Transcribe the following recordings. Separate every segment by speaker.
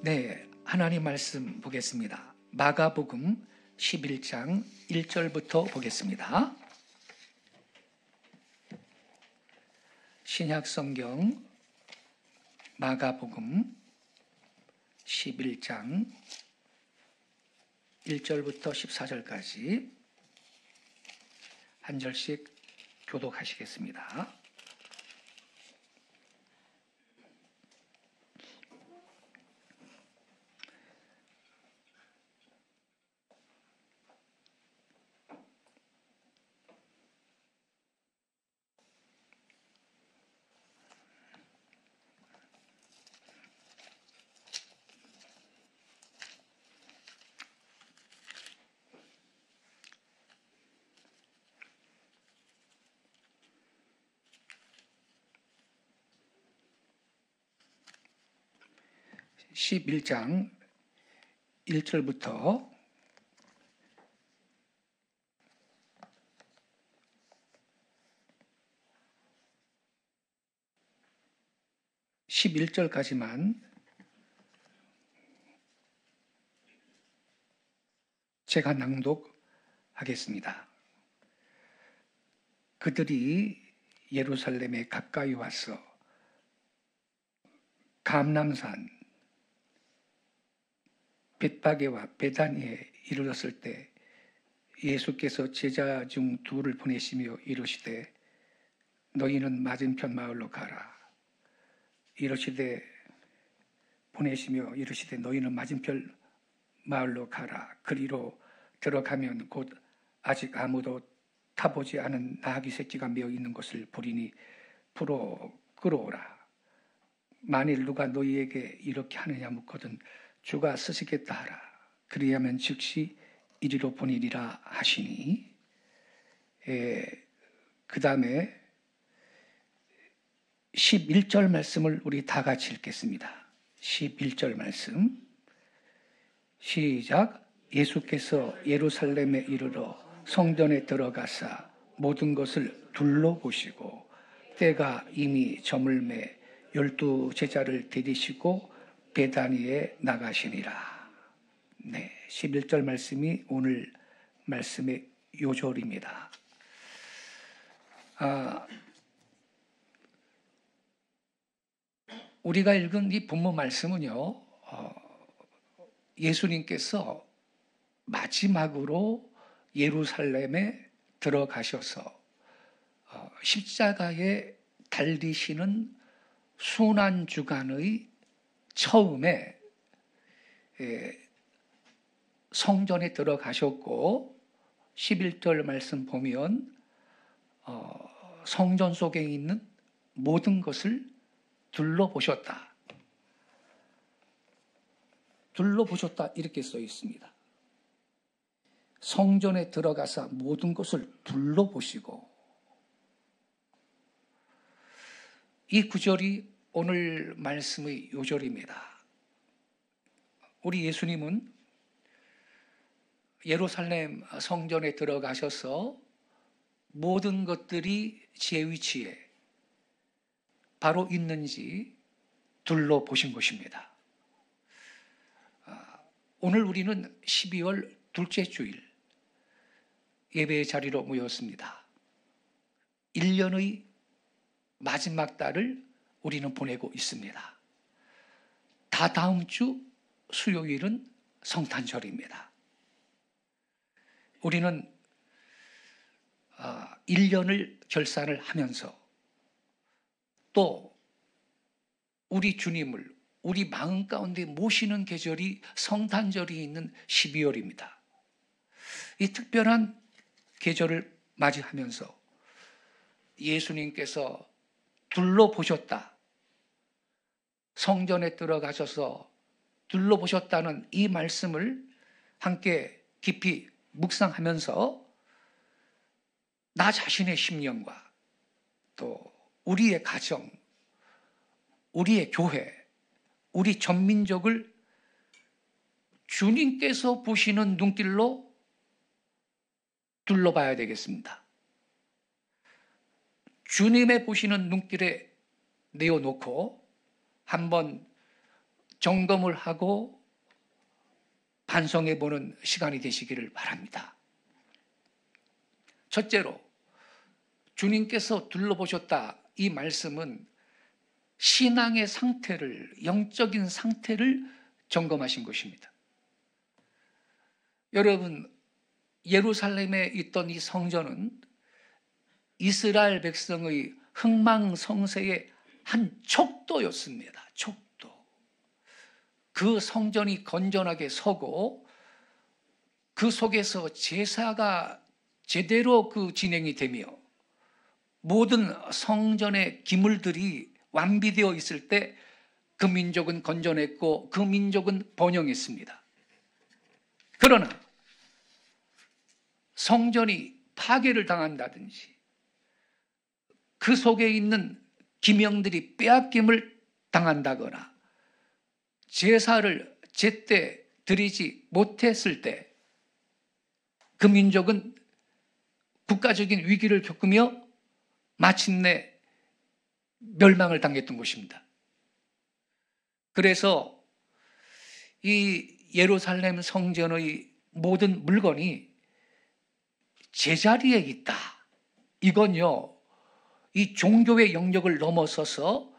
Speaker 1: 네, 하나님 말씀 보겠습니다. 마가복음 11장 1절부터 보겠습니다. 신약성경 마가복음 11장 1절부터 14절까지 한 절씩 교독하시겠습니다. (11장) 1절부터 11절까지만 제가 낭독하겠습니다. 그들이 예루살렘에 가까이 와서 감람산 벳바게와 베다니에 이르렀을 때 예수께서 제자 중 둘을 보내시며 이르시되 너희는 맞은편 마을로 가라. 보내시며 이르시되 너희는 맞은편 마을로 가라. 그리로 들어가면 곧 아직 아무도 타보지 않은 나귀 새끼가 메어 있는 것을 보리니 풀어 끌어오라. 만일 누가 너희에게 이렇게 하느냐 묻거든 주가 쓰시겠다 하라. 그리하면 즉시 이리로 보내리라 하시니 그 다음에 11절 말씀을 우리 다 같이 읽겠습니다. 11절 말씀 시작. 예수께서 예루살렘에 이르러 성전에 들어가사 모든 것을 둘러보시고 때가 이미 저물매 12 제자를 데리시고 베다니에 나가시니라. 네, 11절 말씀이 오늘 말씀의 요절입니다. 우리가 읽은 이 본문 말씀은요, 예수님께서 마지막으로 예루살렘에 들어가셔서 십자가에 달리시는 순환주간의 처음에 성전에 들어가셨고 11절 말씀 보면 성전 속에 있는 모든 것을 둘러보셨다 이렇게 써 있습니다. 성전에 들어가서 모든 것을 둘러보시고, 이 구절이 오늘 말씀의 요절입니다. 우리 예수님은 예루살렘 성전에 들어가셔서 모든 것들이 제 위치에 바로 있는지 둘러보신 것입니다. 오늘 우리는 12월 둘째 주일 예배의 자리로 모였습니다. 1년의 마지막 달을 우리는 보내고 있습니다. 다음 주 수요일은 성탄절입니다. 우리는 1년을 결산을 하면서 또 우리 주님을 우리 마음 가운데 모시는 계절이 성탄절이 있는 12월입니다. 이 특별한 계절을 맞이하면서 예수님께서 둘러보셨다, 성전에 들어가셔서 둘러보셨다는 이 말씀을 함께 깊이 묵상하면서 나 자신의 심령과 또 우리의 가정, 우리의 교회, 우리 전민족을 주님께서 보시는 눈길로 둘러봐야 되겠습니다. 주님의 보시는 눈길에 내어놓고 한번 점검을 하고 반성해 보는 시간이 되시기를 바랍니다. 첫째로, 주님께서 둘러보셨다. 이 말씀은 신앙의 상태를, 영적인 상태를 점검하신 것입니다. 여러분, 예루살렘에 있던 이 성전은 이스라엘 백성의 흥망성쇠의 한 척도였습니다. 척도. 그 성전이 건전하게 서고 그 속에서 제사가 제대로 진행이 되며 모든 성전의 기물들이 완비되어 있을 때 그 민족은 건전했고 그 민족은 번영했습니다. 그러나 성전이 파괴를 당한다든지 그 속에 있는 기명들이 빼앗김을 당한다거나 제사를 제때 드리지 못했을 때 그 민족은 국가적인 위기를 겪으며 마침내 멸망을 당했던 것입니다. 그래서 이 예루살렘 성전의 모든 물건이 제자리에 있다. 이건요, 이 종교의 영역을 넘어서서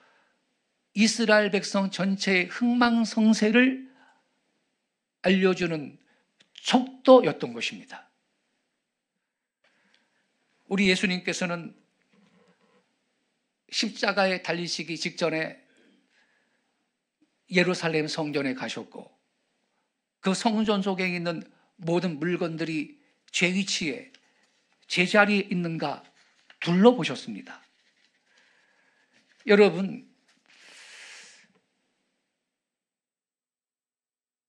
Speaker 1: 이스라엘 백성 전체의 흥망성쇠를 알려주는 척도였던 것입니다. 우리 예수님께서는 십자가에 달리시기 직전에 예루살렘 성전에 가셨고 그 성전 속에 있는 모든 물건들이 제 위치에 제자리에 있는가 둘러보셨습니다. 여러분,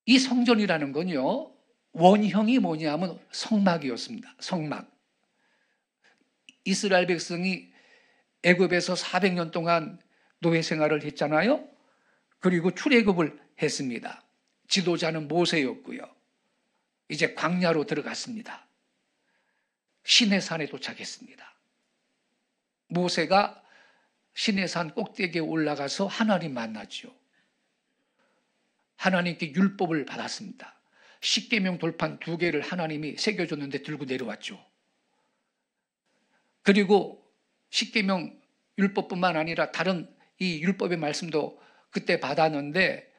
Speaker 1: 이 성전이라는 건요, 원형이 뭐냐면 성막이었습니다. 성막. 이스라엘 백성이 애굽에서 400년 동안 노예 생활을 했잖아요. 그리고 출애굽을 했습니다. 지도자는 모세였고요. 이제 광야로 들어갔습니다. 시내산에 도착했습니다. 모세가 시내산 꼭대기에 올라가서 하나님 만났죠. 하나님께 율법을 받았습니다. 십계명 돌판 2개를 하나님이 새겨줬는데 들고 내려왔죠. 그리고 십계명 율법뿐만 아니라 다른 이 율법의 말씀도 그때 받았는데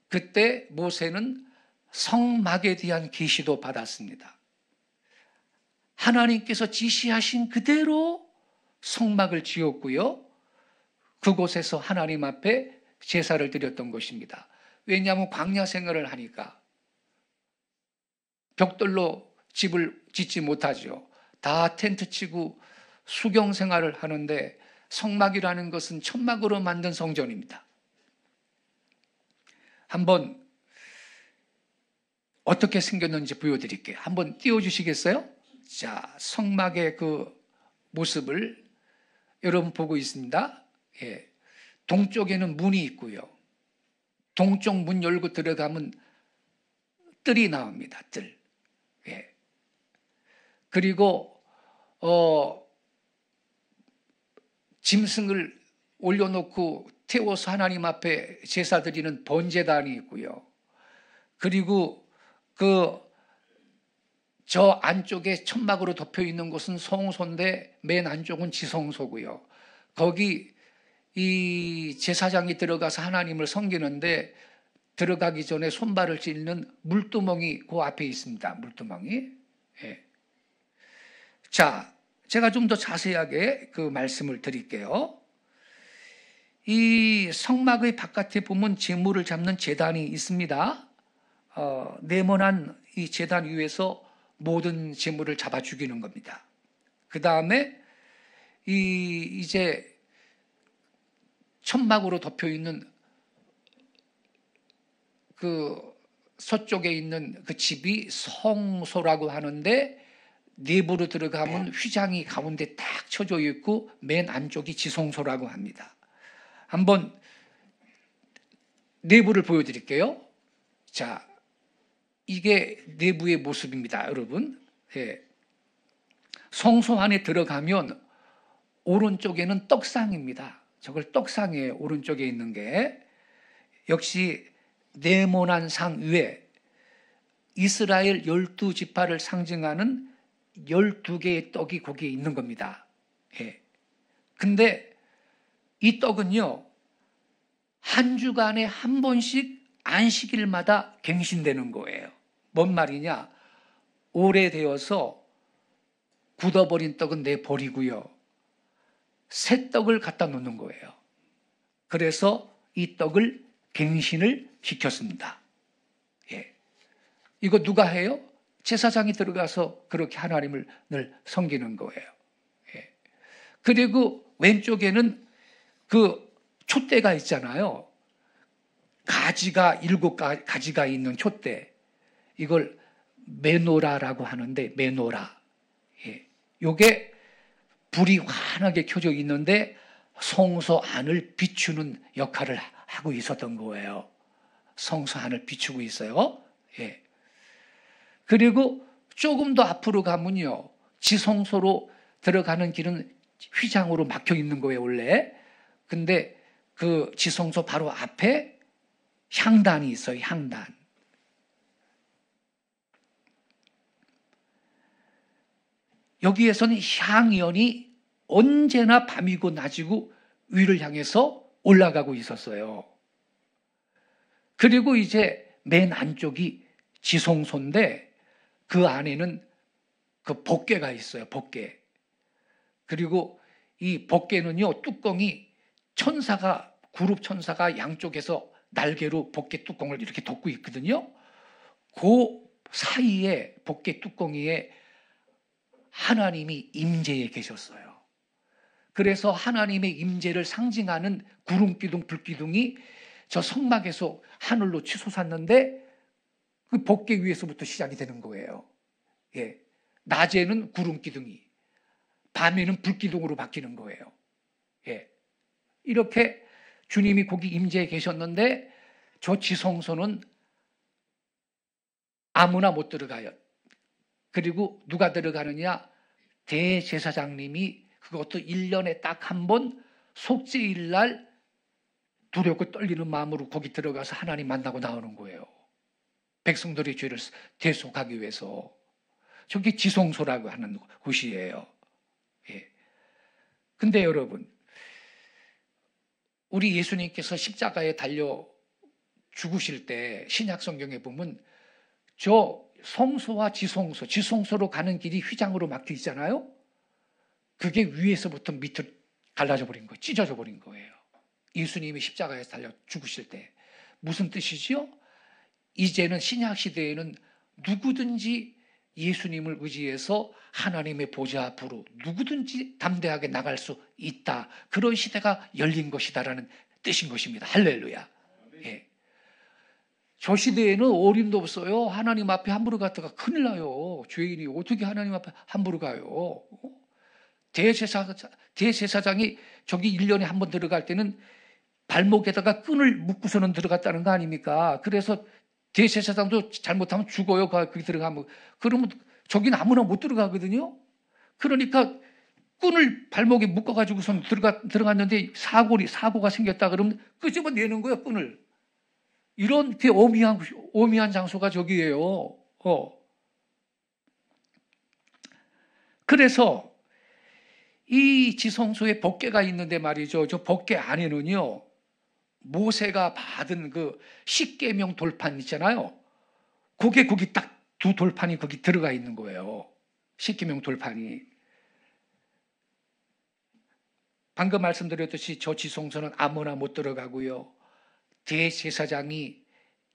Speaker 1: 그때 모세는 성막에 대한 계시도 받았습니다. 하나님께서 지시하신 그대로 성막을 지었고요. 그곳에서 하나님 앞에 제사를 드렸던 것입니다. 왜냐하면 광야 생활을 하니까 벽돌로 집을 짓지 못하죠. 다 텐트 치고 수경 생활을 하는데 성막이라는 것은 천막으로 만든 성전입니다. 한번 어떻게 생겼는지 보여드릴게요. 한번 띄워주시겠어요? 자, 성막의 그 모습을 여러분 보고 있습니다. 예. 동쪽에는 문이 있고요. 동쪽 문 열고 들어가면 뜰이 나옵니다. 뜰. 예. 그리고 짐승을 올려놓고 태워서 하나님 앞에 제사 드리는 번제단이 있고요. 그리고 저 안쪽에 천막으로 덮여 있는 곳은 성소인데 맨 안쪽은 지성소고요. 거기 이 제사장이 들어가서 하나님을 섬기는데 들어가기 전에 손발을 씻는 물두멍이 그 앞에 있습니다. 물두멍이. 예. 자, 제가 좀 더 자세하게 그 말씀을 드릴게요. 이 성막의 바깥에 보면 제물을 잡는 제단이 있습니다. 네모난 이 제단 위에서 모든 제물을 잡아 죽이는 겁니다. 그 다음에 이제 천막으로 덮여 있는 그 서쪽에 있는 그 집이 성소라고 하는데 내부로 들어가면 휘장이 가운데 딱 쳐져 있고 맨 안쪽이 지성소라고 합니다. 한번 내부를 보여드릴게요. 자, 이게 내부의 모습입니다, 여러분. 예. 성소 안에 들어가면 오른쪽에는 떡상입니다. 저걸 떡상이에요, 오른쪽에 있는 게. 역시 네모난 상 위에 이스라엘 12지파를 상징하는 12개의 떡이 거기에 있는 겁니다. 예. 근데 이 떡은요, 한 주간에 한 번씩 안식일마다 갱신되는 거예요. 뭔 말이냐? 오래되어서 굳어버린 떡은 내버리고요. 새 떡을 갖다 놓는 거예요. 그래서 이 떡을 갱신을 시켰습니다. 예. 이거 누가 해요? 제사장이 들어가서 그렇게 하나님을 늘 섬기는 거예요. 예. 그리고 왼쪽에는 그 촛대가 있잖아요. 가지가 7가지가 있는 촛대. 이걸 메노라라고 하는데, 메노라. 예. 요게 불이 환하게 켜져 있는데 성소 안을 비추는 역할을 하고 있었던 거예요. 성소 안을 비추고 있어요. 예. 그리고 조금 더 앞으로 가면요, 지성소로 들어가는 길은 휘장으로 막혀 있는 거예요, 원래. 근데 그 지성소 바로 앞에 향단이 있어요, 향단. 여기에서는 향연이 언제나 밤이고 낮이고 위를 향해서 올라가고 있었어요. 그리고 이제 맨 안쪽이 지성소인데 그 안에는 그 법궤가 있어요, 법궤. 그리고 이 법궤는요, 뚜껑이 그룹 천사가 양쪽에서 날개로 법궤 뚜껑을 이렇게 덮고 있거든요. 그 사이에 법궤 뚜껑 위에 하나님이 임재해 계셨어요. 그래서 하나님의 임재를 상징하는 구름기둥, 불기둥이 저 성막에서 하늘로 치솟았는데 그 법궤 위에서부터 시작이 되는 거예요. 예. 낮에는 구름기둥이, 밤에는 불기둥으로 바뀌는 거예요. 예. 이렇게 주님이 거기 임재해 계셨는데 저 지성소는 아무나 못 들어가요. 그리고 누가 들어가느냐? 대제사장님이 그것도 1년에 딱 한 번 속죄일 날 두렵고 떨리는 마음으로 거기 들어가서 하나님 만나고 나오는 거예요. 백성들의 죄를 대속하기 위해서. 저게 지성소라고 하는 곳이에요. 예. 근데 여러분, 우리 예수님께서 십자가에 달려 죽으실 때 신약 성경에 보면 저 성소와 지성소로 가는 길이 휘장으로 막혀 있잖아요. 그게 위에서부터 밑으로 갈라져 버린 거예요. 찢어져 버린 거예요. 예수님이 십자가에 달려 죽으실 때. 무슨 뜻이지요? 이제는 신약 시대에는 누구든지 예수님을 의지해서 하나님의 보좌 앞으로 누구든지 담대하게 나갈 수 있다. 그런 시대가 열린 것이다라는 뜻인 것입니다. 할렐루야. 예. 저 시대에는 어림도 없어요. 하나님 앞에 함부로 갔다가 큰일 나요. 죄인이 어떻게 하나님 앞에 함부로 가요? 대제사장이 저기 1년에 한 번 들어갈 때는 발목에다가 끈을 묶고서는 들어갔다는 거 아닙니까? 그래서 대제사장도 잘못하면 죽어요. 거기 들어가면. 그러면 저긴 아무나 못 들어가거든요. 그러니까 끈을 발목에 묶어가지고선 들어갔는데 사고가 생겼다 그러면 끄집어내는 거예요, 끈을. 이렇게 오미한 장소가 저기예요. 그래서 이 지성소에 법궤가 있는데 말이죠. 저 법궤 안에는요, 모세가 받은 그 십계명 돌판 있잖아요. 그게 거기 딱 두 돌판이 거기 들어가 있는 거예요. 십계명 돌판이. 방금 말씀드렸듯이 저 지성소는 아무나 못 들어가고요. 대제사장이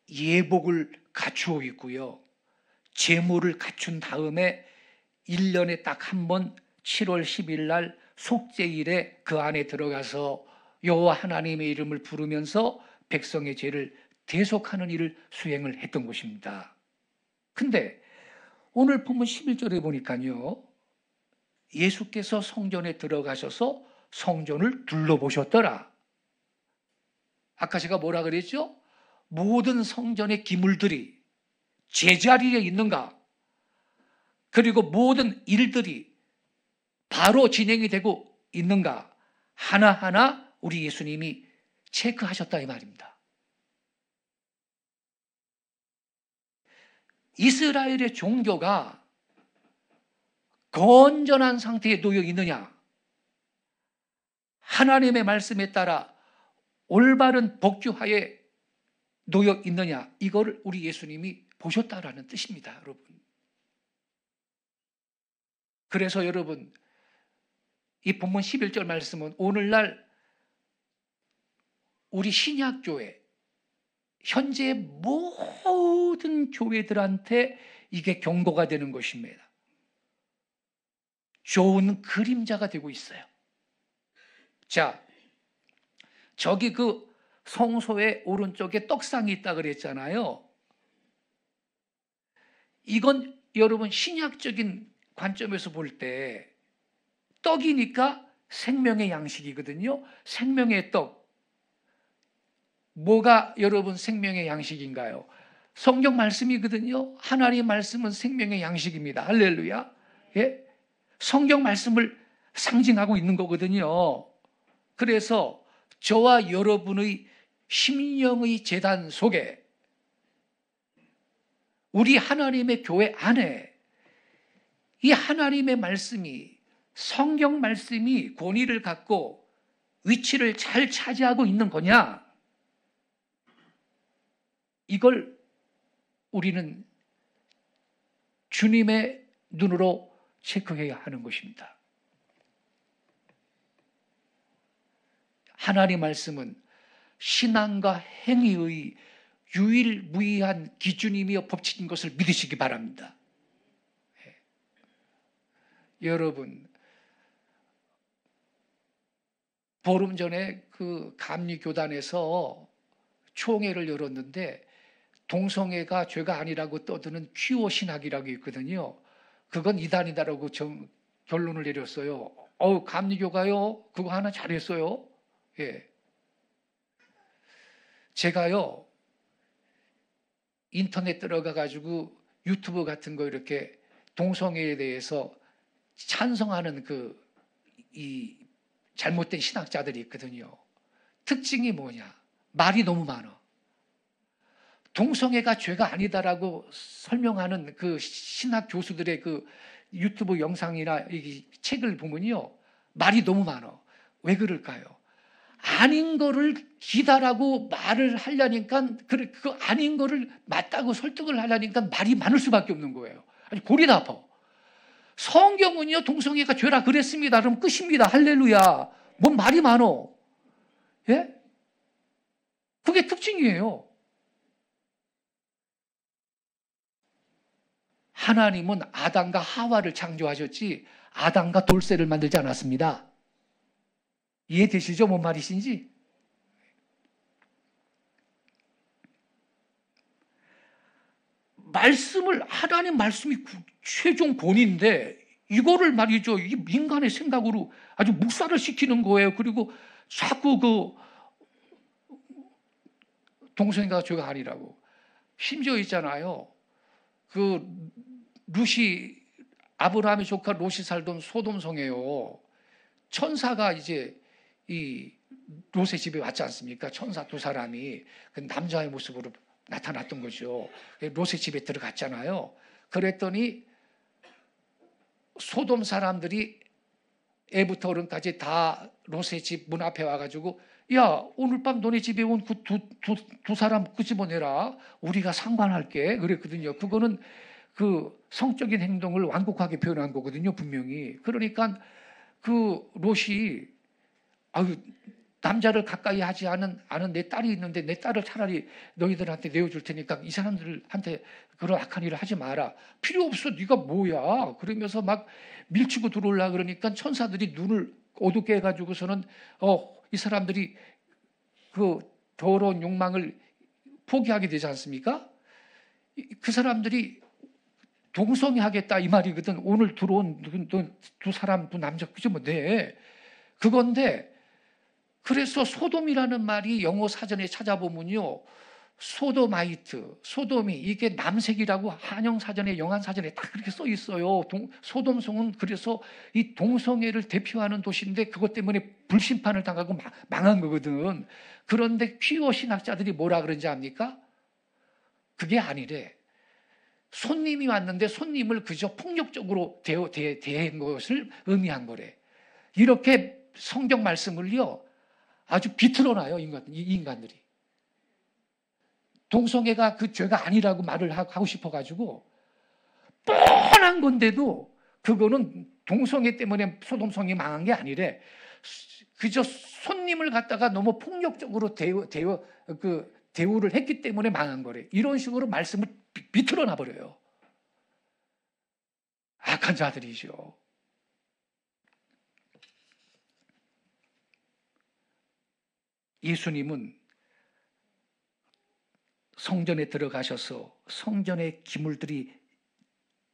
Speaker 1: 예복을 갖추어 있고요. 제물을 갖춘 다음에 1년에 딱 한 번 7월 10일 날 속죄일에 그 안에 들어가서 여호와 하나님의 이름을 부르면서 백성의 죄를 대속하는 일을 수행을 했던 것입니다. 근데 오늘 본문 11절에 보니까요, 예수께서 성전에 들어가셔서 성전을 둘러보셨더라. 아까 제가 뭐라 그랬죠? 모든 성전의 기물들이 제자리에 있는가? 그리고 모든 일들이 바로 진행이 되고 있는가? 하나하나 우리 예수님이 체크하셨다 이 말입니다. 이스라엘의 종교가 건전한 상태에 놓여 있느냐, 하나님의 말씀에 따라 올바른 복주하에 놓여 있느냐, 이걸 우리 예수님이 보셨다라는 뜻입니다, 여러분. 그래서 여러분, 이 본문 11절 말씀은 오늘날 우리 신약교회, 현재 모든 교회들한테 이게 경고가 되는 것입니다. 좋은 그림자가 되고 있어요. 자, 저기 그 성소의 오른쪽에 떡상이 있다 그랬잖아요. 이건 여러분 신약적인 관점에서 볼 때 떡이니까 생명의 양식이거든요. 생명의 떡. 뭐가 여러분 생명의 양식인가요? 성경 말씀이거든요. 하나님의 말씀은 생명의 양식입니다. 할렐루야. 예? 성경 말씀을 상징하고 있는 거거든요. 그래서 저와 여러분의 심령의 제단 속에 우리 하나님의 교회 안에 이 하나님의 말씀이, 성경 말씀이 권위를 갖고 위치를 잘 차지하고 있는 거냐? 이걸 우리는 주님의 눈으로 체크해야 하는 것입니다. 하나님 말씀은 신앙과 행위의 유일무이한 기준이며 법칙인 것을 믿으시기 바랍니다. 여러분, 보름 전에 그 감리교단에서 총회를 열었는데 동성애가 죄가 아니라고 떠드는 퀴어 신학이라고 있거든요. 그건 이단이다라고 결론을 내렸어요. 감리교가요? 그거 하나 잘했어요. 예. 제가요, 인터넷 들어가가지고 유튜브 같은 거 이렇게 동성애에 대해서 찬성하는 이 잘못된 신학자들이 있거든요. 특징이 뭐냐? 말이 너무 많아. 동성애가 죄가 아니다라고 설명하는 그 신학 교수들의 그 유튜브 영상이나 이 책을 보면요, 말이 너무 많아. 왜 그럴까요? 아닌 거를 기다라고 말을 하려니까, 그 아닌 거를 맞다고 설득을 하려니까 말이 많을 수밖에 없는 거예요. 아니, 골이 아파. 성경은요, 동성애가 죄라 그랬습니다. 그럼 끝입니다. 할렐루야. 뭔 말이 많어. 예? 그게 특징이에요. 하나님은 아담과 하와를 창조하셨지 아담과 돌쇠를 만들지 않았습니다. 이해되시죠? 뭔 말이신지? 하나님 말씀이 최종 권위인데 이거를 말이죠, 이 인간의 생각으로 아주 묵살을 시키는 거예요. 그리고 자꾸 동성애가 죄가 아니라고. 심지어 있잖아요, 아브라함의 조카 롯이 살던 소돔성에요, 천사가 이제 이 롯의 집에 왔지 않습니까? 천사 두 사람이 그 남자의 모습으로 나타났던 거죠. 롯의 집에 들어갔잖아요. 그랬더니 소돔 사람들이 애부터 어른까지 다 롯의 집 문 앞에 와가지고, 야, 오늘 밤 너네 집에 온 그 두 사람 끄집어내라. 우리가 상관할게. 그랬거든요. 그거는 그 성적인 행동을 완곡하게 표현한 거거든요, 분명히. 그러니까 그 롯이, 남자를 가까이 하지 않은 내 딸이 있는데 내 딸을 차라리 너희들한테 내어줄 테니까 이 사람들한테 그런 악한 일을 하지 마라. 필요 없어. 네가 뭐야. 그러면서 막 밀치고 들어오려고 그러니까 천사들이 눈을 어둡게 해가지고서는 이 사람들이 그 더러운 욕망을 포기하게 되지 않습니까? 그 사람들이 동성애 하겠다 이 말이거든. 오늘 들어온 두 사람, 두 남자, 그죠? 네. 그건데, 그래서 소돔이라는 말이 영어 사전에 찾아보면요, 소돔이 이게 남색이라고 한영 사전에, 영한 사전에 딱 그렇게 써 있어요. 소돔성은 그래서 이 동성애를 대표하는 도시인데 그것 때문에 불심판을 당하고 망한 거거든. 그런데 퀴어 신학자들이 뭐라 그런지 압니까? 그게 아니래. 손님이 왔는데 손님을 그저 폭력적으로 대한 것을 의미한 거래. 이렇게 성경 말씀을요, 아주 비틀어놔요, 인간들이. 동성애가 그 죄가 아니라고 말을 하고 싶어가지고, 뻔한 건데도 그거는 동성애 때문에 소돔성이 망한 게 아니래. 그저 손님을 갖다가 너무 폭력적으로 대우를 했기 때문에 망한 거래. 이런 식으로 말씀을 비틀어 놔버려요. 악한 자들이죠. 예수님은 성전에 들어가셔서 성전의 기물들이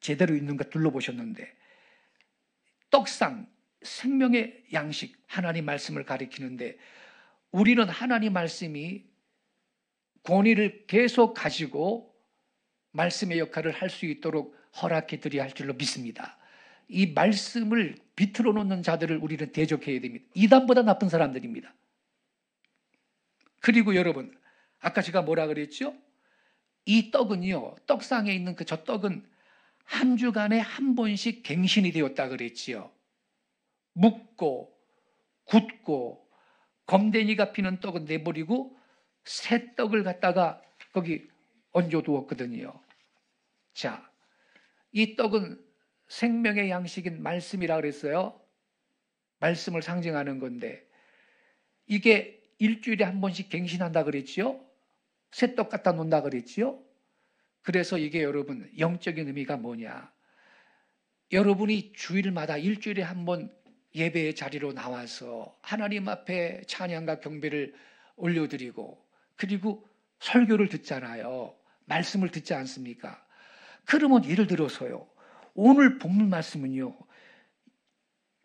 Speaker 1: 제대로 있는가 둘러보셨는데, 떡상, 생명의 양식, 하나님 말씀을 가리키는데, 우리는 하나님 말씀이 권위를 계속 가지고 말씀의 역할을 할 수 있도록 허락해 드려야 할 줄로 믿습니다. 이 말씀을 비틀어 놓는 자들을 우리는 대적해야 됩니다. 이단보다 나쁜 사람들입니다. 그리고 여러분, 아까 제가 뭐라 그랬죠? 이 떡은요, 떡상에 있는 저 떡은 한 주간에 한 번씩 갱신이 되었다 그랬지요. 묵고 굳고 검댕이가 피는 떡은 내버리고 새 떡을 갖다가 거기 얹어두었거든요. 자, 이 떡은 생명의 양식인 말씀이라 그랬어요. 말씀을 상징하는 건데, 이게 일주일에 한 번씩 갱신한다 그랬지요. 새 떡 갖다 놓는다 그랬지요. 그래서 이게 여러분 영적인 의미가 뭐냐, 여러분이 주일마다 일주일에 한 번 예배의 자리로 나와서 하나님 앞에 찬양과 경배를 올려드리고, 그리고 설교를 듣잖아요. 말씀을 듣지 않습니까? 그러면 예를 들어서요, 오늘 본문 말씀은요,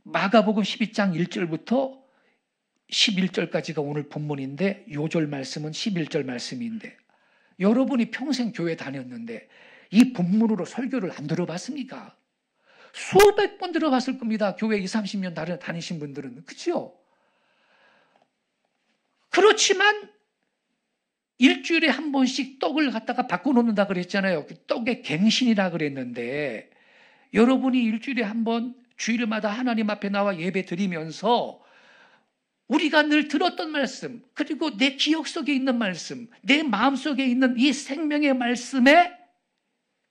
Speaker 1: 마가복음 12장 1절부터 11절까지가 오늘 본문인데, 요절 말씀은 11절 말씀인데, 여러분이 평생 교회 다녔는데 이 본문으로 설교를 안 들어봤습니까? 수백 번 들어봤을 겁니다. 교회 20, 30년 다니신 분들은. 그렇죠? 그렇지만 일주일에 한 번씩 떡을 갖다가 바꿔놓는다 그랬잖아요. 떡의 갱신이라 그랬는데, 여러분이 일주일에 한 번 주일마다 하나님 앞에 나와 예배 드리면서 우리가 늘 들었던 말씀, 그리고 내 기억 속에 있는 말씀, 내 마음 속에 있는 이 생명의 말씀에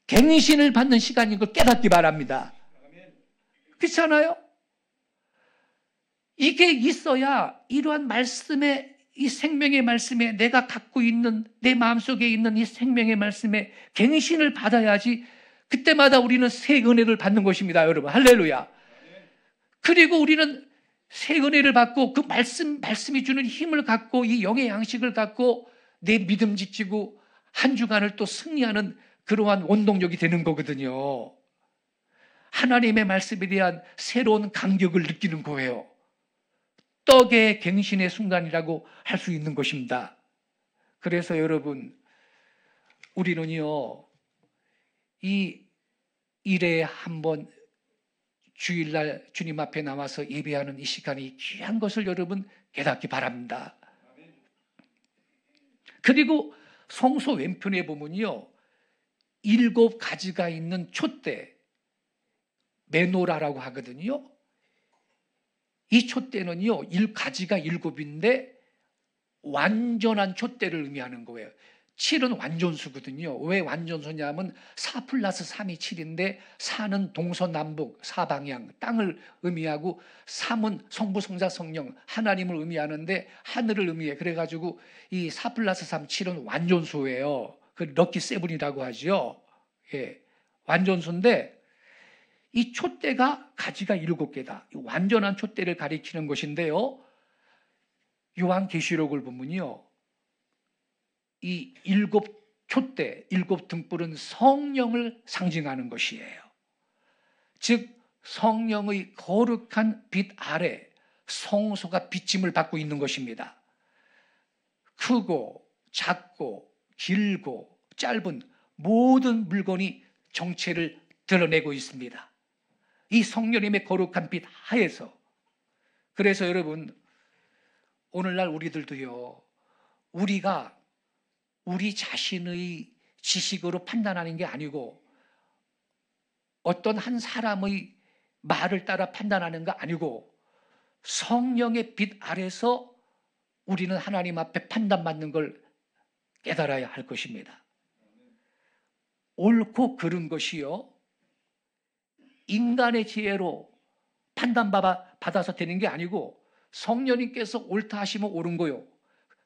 Speaker 1: 갱신을 받는 시간인 걸 깨닫기 바랍니다. 그렇잖아요? 이게 있어야 이러한 말씀에, 이 생명의 말씀에, 내가 갖고 있는 내 마음속에 있는 이 생명의 말씀에 갱신을 받아야지 그때마다 우리는 새 은혜를 받는 것입니다. 여러분, 할렐루야. 그리고 우리는 새 은혜를 받고 그 말씀이 주는 힘을 갖고 이 영의 양식을 갖고 내 믿음 지키고 한 주간을 또 승리하는 그러한 원동력이 되는 거거든요. 하나님의 말씀에 대한 새로운 감격을 느끼는 거예요. 떡의 갱신의 순간이라고 할 수 있는 것입니다. 그래서 여러분, 우리는요, 이 일에 한번 주일날 주님 앞에 나와서 예배하는 이 시간이 귀한 것을 여러분 깨닫기 바랍니다. 그리고 성서 왼편에 보면요, 7가지가 있는 촛대, 메노라라고 하거든요. 이 촛대는요, 가지가 7인데 완전한 촛대를 의미하는 거예요. 7은 완전수거든요. 왜 완전수냐면 4 플러스 3이 7인데 4는 동서남북 4방향 땅을 의미하고, 3은 성부 성자 성령 하나님을 의미하는데 하늘을 의미해. 그래가지고 이 4 플러스 3 7은 완전수예요. 그 럭키 세븐이라고 하죠. 예, 완전수인데 이 촛대가 가지가 7개다. 완전한 촛대를 가리키는 것인데요, 요한계시록을 보면요, 이 7 촛대, 7 등불은 성령을 상징하는 것이에요. 즉 성령의 거룩한 빛 아래 성소가 비침을 받고 있는 것입니다. 크고 작고 길고 짧은 모든 물건이 정체를 드러내고 있습니다. 이 성령님의 거룩한 빛 하에서. 그래서 여러분, 오늘날 우리들도요, 우리가 우리 자신의 지식으로 판단하는 게 아니고 어떤 한 사람의 말을 따라 판단하는 거 아니고 성령의 빛 아래서 우리는 하나님 앞에 판단받는 걸 깨달아야 할 것입니다. 옳고 그른 것이요, 인간의 지혜로 판단받아서 되는 게 아니고 성령님께서 옳다 하시면 옳은 거요,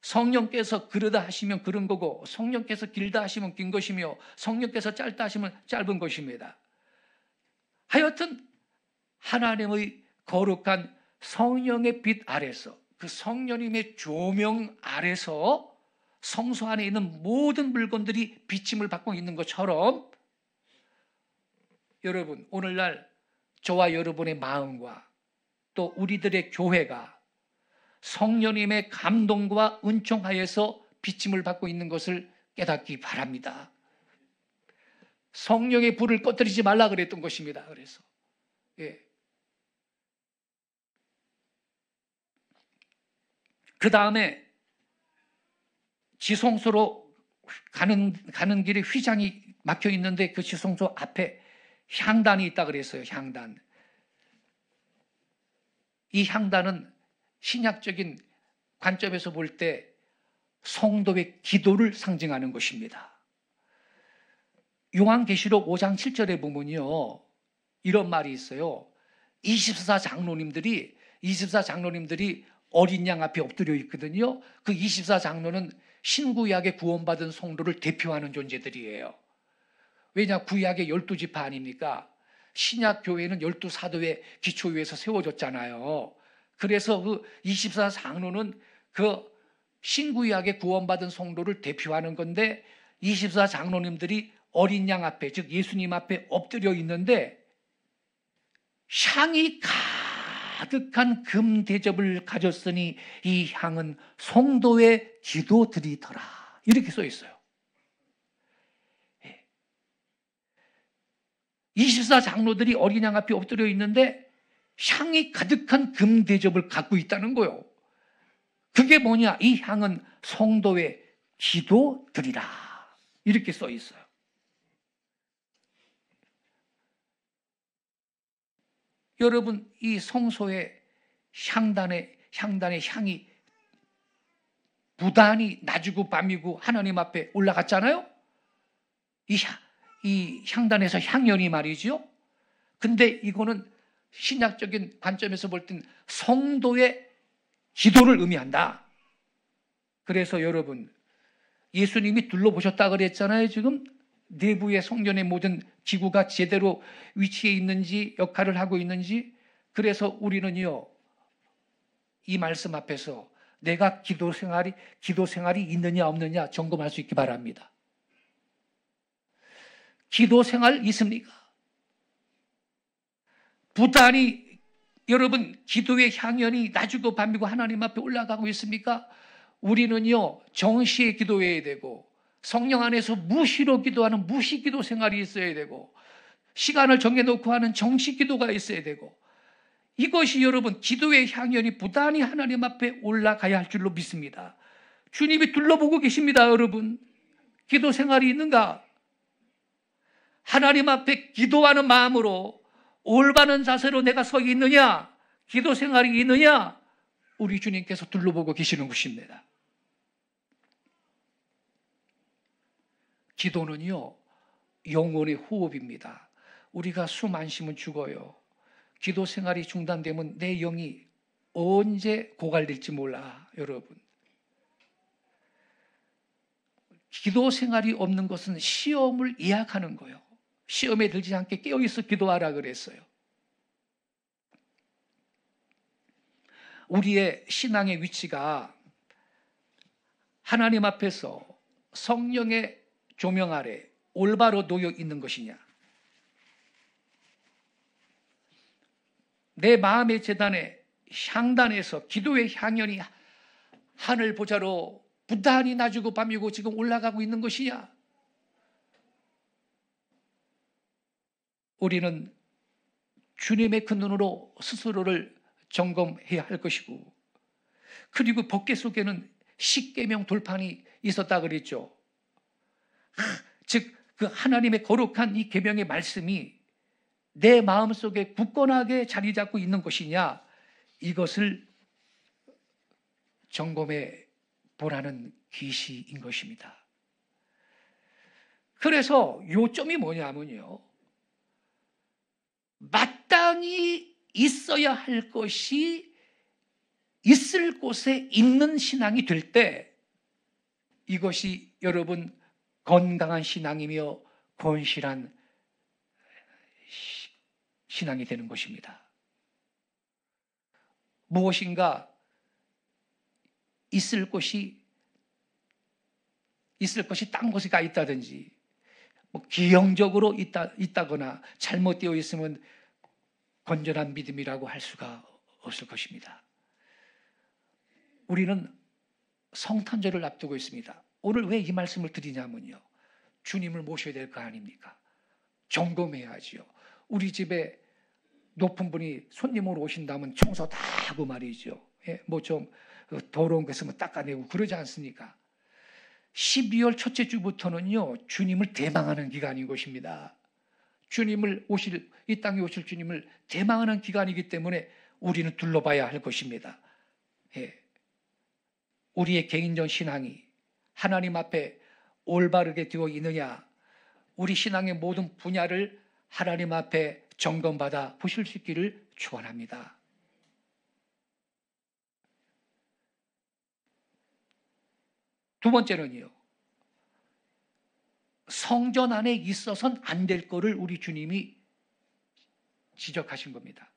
Speaker 1: 성령께서 그르다 하시면 그른 거고, 성령께서 길다 하시면 긴 것이며, 성령께서 짧다 하시면 짧은 것입니다. 하여튼 하나님의 거룩한 성령의 빛 아래서, 그 성령님의 조명 아래서 성소 안에 있는 모든 물건들이 비침을 받고 있는 것처럼, 여러분, 오늘날 저와 여러분의 마음과 또 우리들의 교회가 성령님의 감동과 은총하에서 비침을 받고 있는 것을 깨닫기 바랍니다. 성령의 불을 꺼뜨리지 말라 그랬던 것입니다. 그래서 그 다음에 지성소로 가는 길에 휘장이 막혀 있는데 그 지성소 앞에 향단이 있다 그랬어요. 향단. 이 향단은 신약적인 관점에서 볼 때 성도의 기도를 상징하는 것입니다. 요한계시록 5장 7절에 보면요, 이런 말이 있어요. 24 장로님들이 어린 양 앞에 엎드려 있거든요. 그 24 장로는 신구약에 구원받은 성도를 대표하는 존재들이에요. 왜냐, 구약의 12지파 아닙니까? 신약 교회는 12사도의 기초 위에서 세워졌잖아요. 그래서 그 24 장로는 그 신구약에 구원받은 성도를 대표하는 건데, 24 장로님들이 어린 양 앞에, 즉 예수님 앞에 엎드려 있는데 향이 가득한 금 대접을 가졌으니 이 향은 성도의 기도드리더라, 이렇게 써 있어요. 24 장로들이 어린 양 앞에 엎드려 있는데 향이 가득한 금 대접을 갖고 있다는 거예요. 그게 뭐냐? 이 향은 성도의 기도드리라, 이렇게 써 있어요. 여러분, 이 성소의 향단의 향이 부단히 낮이고 밤이고 하나님 앞에 올라갔잖아요. 이 향단에서 향연이 말이죠. 근데 이거는 신약적인 관점에서 볼 땐 성도의 기도를 의미한다. 그래서 여러분, 예수님이 둘러보셨다 그랬잖아요. 지금 내부의 성전의 모든 기구가 제대로 위치해 있는지, 역할을 하고 있는지. 그래서 우리는요, 이 말씀 앞에서 내가 기도 생활이 있느냐 없느냐 점검할 수 있기 바랍니다. 기도 생활 있습니까? 부단히 여러분 기도의 향연이 낮이고 밤이고 하나님 앞에 올라가고 있습니까? 우리는요, 정시에 기도해야 되고, 성령 안에서 무시로 기도하는 무시 기도 생활이 있어야 되고, 시간을 정해놓고 하는 정시 기도가 있어야 되고, 이것이 여러분 기도의 향연이 부단히 하나님 앞에 올라가야 할 줄로 믿습니다. 주님이 둘러보고 계십니다. 여러분, 기도 생활이 있는가? 하나님 앞에 기도하는 마음으로 올바른 자세로 내가 서 있느냐, 기도 생활이 있느냐, 우리 주님께서 둘러보고 계시는 것입니다. 기도는요, 영혼의 호흡입니다. 우리가 숨 안 쉬면 죽어요. 기도 생활이 중단되면 내 영이 언제 고갈될지 몰라. 여러분, 기도 생활이 없는 것은 시험을 예약하는 거예요. 시험에 들지 않게 깨어있어 기도하라 그랬어요. 우리의 신앙의 위치가 하나님 앞에서 성령의 조명 아래 올바로 놓여 있는 것이냐, 내 마음의 제단에 향단에서 기도의 향연이 하늘 보좌로 부단히 낮이고 밤이고 지금 올라가고 있는 것이냐, 우리는 주님의 그 눈으로 스스로를 점검해야 할 것이고, 그리고 법궤 속에는 십계명 돌판이 있었다 그랬죠. 즉 그 하나님의 거룩한 이 계명의 말씀이 내 마음속에 굳건하게 자리 잡고 있는 것이냐, 이것을 점검해 보라는 계시인 것입니다. 그래서 요점이 뭐냐면요, 마땅히 있어야 할 것이 있을 곳에 있는 신앙이 될 때, 이것이 여러분 건강한 신앙이며 건실한 신앙이 되는 것입니다. 무엇인가 있을 것이 딴 곳에 가 있다든지, 기형적으로 있다거나 잘못되어 있으면 건전한 믿음이라고 할 수가 없을 것입니다. 우리는 성탄절을 앞두고 있습니다. 오늘 왜 이 말씀을 드리냐면요, 주님을 모셔야 될 거 아닙니까? 점검해야지요. 우리 집에 높은 분이 손님으로 오신다면 청소 다 하고 말이죠. 좀 더러운 거 있으면 닦아내고 그러지 않습니까? 12월 첫째 주부터는요, 주님을 대망하는 기간인 것입니다. 이 땅에 오실 주님을 대망하는 기간이기 때문에 우리는 둘러봐야 할 것입니다. 우리의 개인적 신앙이 하나님 앞에 올바르게 되어 있느냐, 우리 신앙의 모든 분야를 하나님 앞에 점검받아 보실 수 있기를 축원합니다. 두 번째는요, 성전 안에 있어서는 안 될 거를 우리 주님이 지적하신 겁니다.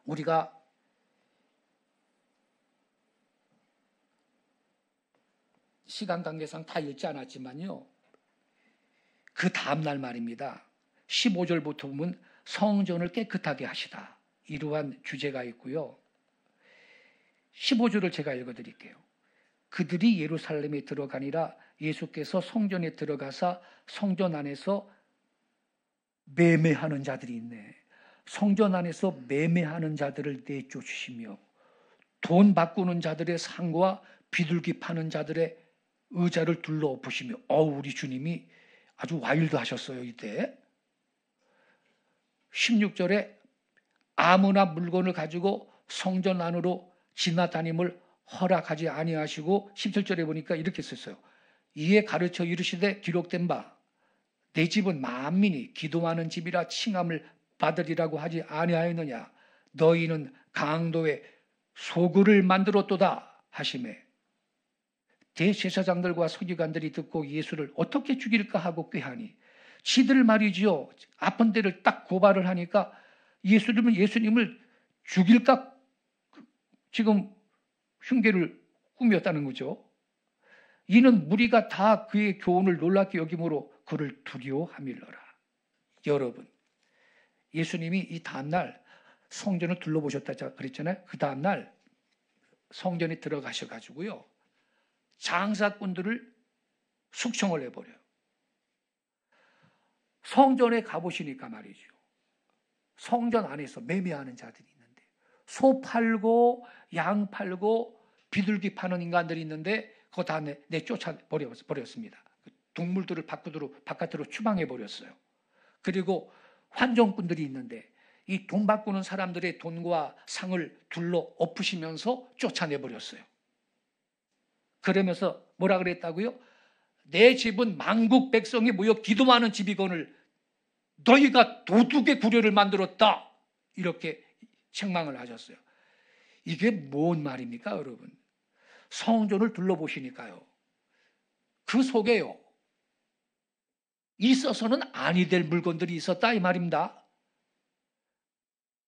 Speaker 1: 우리가 시간 관계상 다 읽지 않았지만요, 그 다음날 말입니다. 15절부터 보면 성전을 깨끗하게 하시다, 이러한 주제가 있고요. 15절을 제가 읽어드릴게요. 그들이 예루살렘에 들어가니라 예수께서 성전에 들어가사 성전 안에서 매매하는 자들이 있네. 성전 안에서 매매하는 자들을 내쫓으시며 돈 바꾸는 자들의 상과 비둘기 파는 자들의 의자를 둘러 엎으시며, 우리 주님이 아주 와일드 하셨어요. 이때 16절에 아무나 물건을 가지고 성전 안으로 지나다님을 허락하지 아니하시고, 17절에 보니까 이렇게 썼어요. 이에 가르쳐 이르시되 기록된 바 내 집은 만민이 기도하는 집이라 칭함을 받으리라고 하지 아니하였느냐. 너희는 강도의 소굴을 만들었도다 하시매, 대제사장들과 서기관들이 듣고 예수를 어떻게 죽일까 하고 꾀하니, 지들 말이지요, 아픈 데를 딱 고발을 하니까 예수님을 죽일까 지금 흉계를 꾸몄다는 거죠. 이는 무리가 다 그의 교훈을 놀랍게 여김으로 그를 두려워함일러라. 여러분, 예수님이 이 다음날 성전을 둘러보셨다 그랬잖아요. 그 다음날 성전에 들어가셔가지고요, 장사꾼들을 숙청을 해버려요. 성전에 가보시니까 말이죠, 성전 안에서 매매하는 자들이 있는데, 소 팔고 양 팔고 비둘기 파는 인간들이 있는데 그거 다 내쫓아 버렸습니다. 동물들을 바깥으로 추방해 버렸어요. 그리고 환정꾼들이 있는데 이 돈 바꾸는 사람들의 돈과 상을 둘러 엎으시면서 쫓아내 버렸어요. 그러면서 뭐라 그랬다고요? 내 집은 만국 백성이 모여 기도하는 집이거늘 너희가 도둑의 구려를 만들었다, 이렇게 책망을 하셨어요. 이게 뭔 말입니까, 여러분? 성전을 둘러보시니까요, 그 속에요, 있어서는 아니 될 물건들이 있었다, 이 말입니다.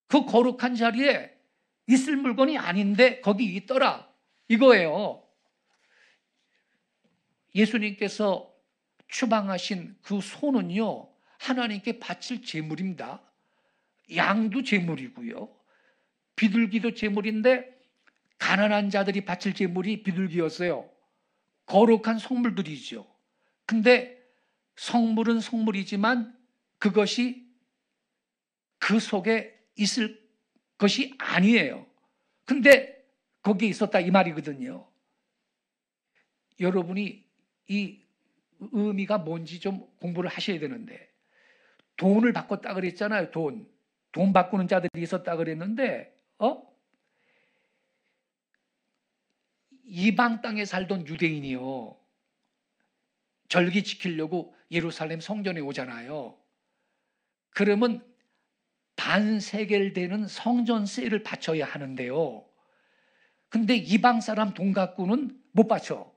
Speaker 1: 그 거룩한 자리에 있을 물건이 아닌데 거기 있더라, 이거예요. 예수님께서 추방하신 그 소는요, 하나님께 바칠 제물입니다. 양도 제물이고요, 비둘기도 제물인데 가난한 자들이 바칠 제물이 비둘기였어요. 거룩한 성물들이죠. 근데 성물은 성물이지만 그것이 그 속에 있을 것이 아니에요. 근데 거기에 있었다, 이 말이거든요. 여러분이 이 의미가 뭔지 좀 공부를 하셔야 되는데, 돈을 바꿨다 그랬잖아요. 돈 바꾸는 자들이 있었다 그랬는데 이방 땅에 살던 유대인이요, 절기 지키려고 예루살렘 성전에 오잖아요. 그러면 반세겔 되는 성전세를 바쳐야 하는데요. 근데 이방 사람 돈 갖고는 못 바쳐.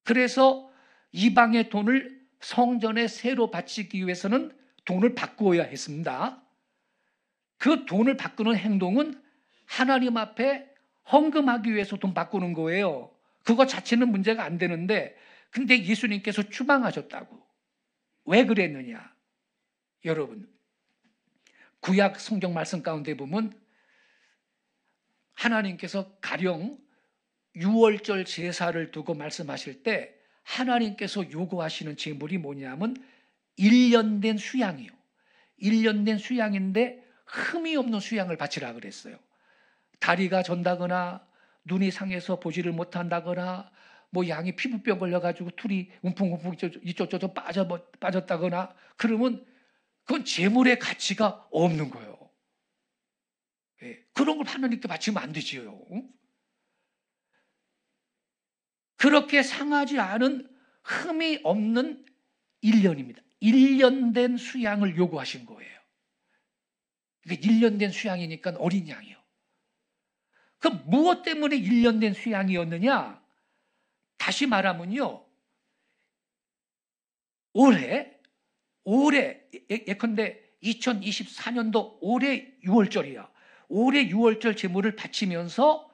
Speaker 1: 그래서 이방의 돈을 성전에 새로 바치기 위해서는 돈을 바꾸어야 했습니다. 그 돈을 바꾸는 행동은 하나님 앞에 헌금하기 위해서 돈 바꾸는 거예요. 그거 자체는 문제가 안 되는데, 근데 예수님께서 추방하셨다고. 왜 그랬느냐? 여러분, 구약 성경 말씀 가운데 보면 하나님께서 가령 유월절 제사를 두고 말씀하실 때 하나님께서 요구하시는 제물이 뭐냐면 1년 된 수양이요. 1년 된 수양인데 흠이 없는 수양을 바치라 그랬어요. 다리가 전다거나 눈이 상해서 보지를 못한다거나 뭐 양이 피부병 걸려가지고 툴이 움푹움푹 이쪽 저쪽 빠졌다거나 그러면 그건 제물의 가치가 없는 거예요. 예, 그런 걸 하나님께 바치면 안 되지요. 그렇게 상하지 않은 흠이 없는 1년입니다. 1년 된 수양을 요구하신 거예요. 그러니까 1년 된 수양이니까 어린 양이요. 그럼 무엇 때문에 1년 된 수양이었느냐? 다시 말하면요, 올해 예컨대 2024년도 올해 6월절이야. 올해 6월절 제물을 바치면서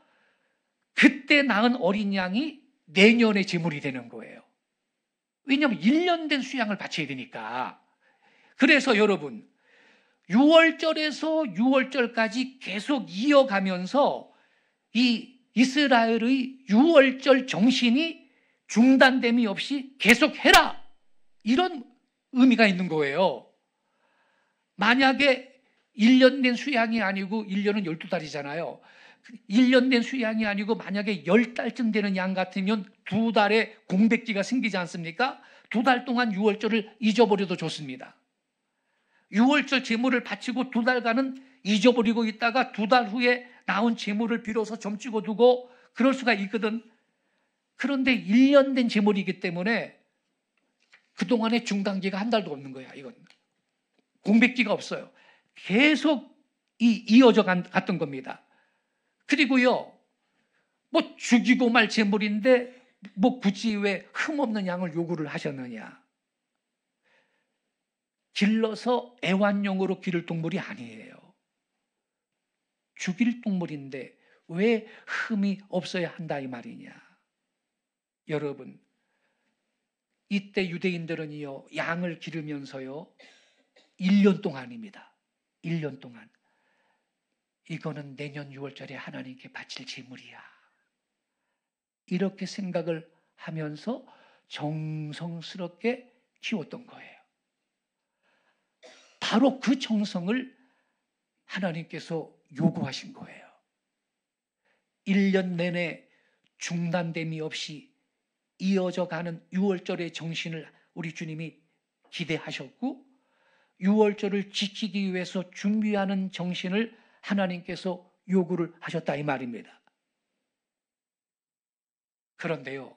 Speaker 1: 그때 낳은 어린 양이 내년의 제물이 되는 거예요. 왜냐하면 1년 된 수양을 바쳐야 되니까. 그래서 여러분, 6월절에서 6월절까지 계속 이어가면서 이 이스라엘의 6월절 정신이 중단됨이 없이 계속해라, 이런 의미가 있는 거예요. 만약에 1년 된 수양이 아니고 1년은 12달이잖아요. 1년 된 수양이 아니고 만약에 10달쯤 되는 양 같으면 2달에 공백기가 생기지 않습니까? 2달 동안 6월절을 잊어버려도 좋습니다. 6월절 제물을 바치고 2달간은 잊어버리고 있다가 2달 후에 나온 제물을 비로소 점찍어 두고 그럴 수가 있거든. 그런데 1년 된 제물이기 때문에 그동안의 중단기가 한 달도 없는 거야. 이건 공백기가 없어요. 계속 이어져 갔던 겁니다. 그리고요, 뭐 죽이고 말 제물인데 뭐 굳이 왜 흠없는 양을 요구를 하셨느냐? 길러서 애완용으로 기를 동물이 아니에요. 죽일 동물인데 왜 흠이 없어야 한다 이 말이냐? 여러분, 이때 유대인들은요, 양을 기르면서요 1년 동안입니다. 1년 동안. 이거는 내년 6월절에 하나님께 바칠 제물이야. 이렇게 생각을 하면서 정성스럽게 키웠던 거예요. 바로 그 정성을 하나님께서 요구하신 거예요. 1년 내내 중단됨이 없이 이어져 가는 6월절의 정신을 우리 주님이 기대하셨고, 6월절을 지키기 위해서 준비하는 정신을 하나님께서 요구를 하셨다 이 말입니다. 그런데요,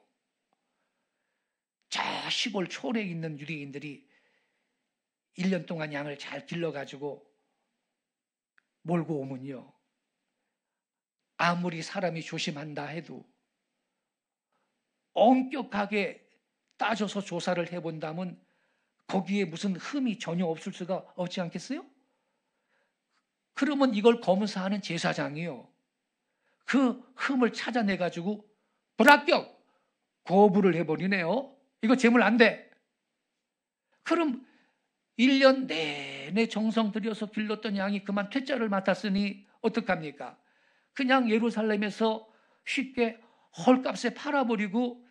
Speaker 1: 저 시골 촌에 있는 유대인들이 1년 동안 양을 잘 길러가지고 몰고 오면요, 아무리 사람이 조심한다 해도 엄격하게 따져서 조사를 해본다면 거기에 무슨 흠이 전혀 없을 수가 없지 않겠어요? 그러면 이걸 검사하는 제사장이요, 그 흠을 찾아내가지고 불합격! 거부를 해버리네요. 이거 제물 안 돼. 그럼 1년 내내 정성 들여서 길렀던 양이 그만 퇴짜를 맡았으니 어떡합니까? 그냥 예루살렘에서 쉽게 헐값에 팔아버리고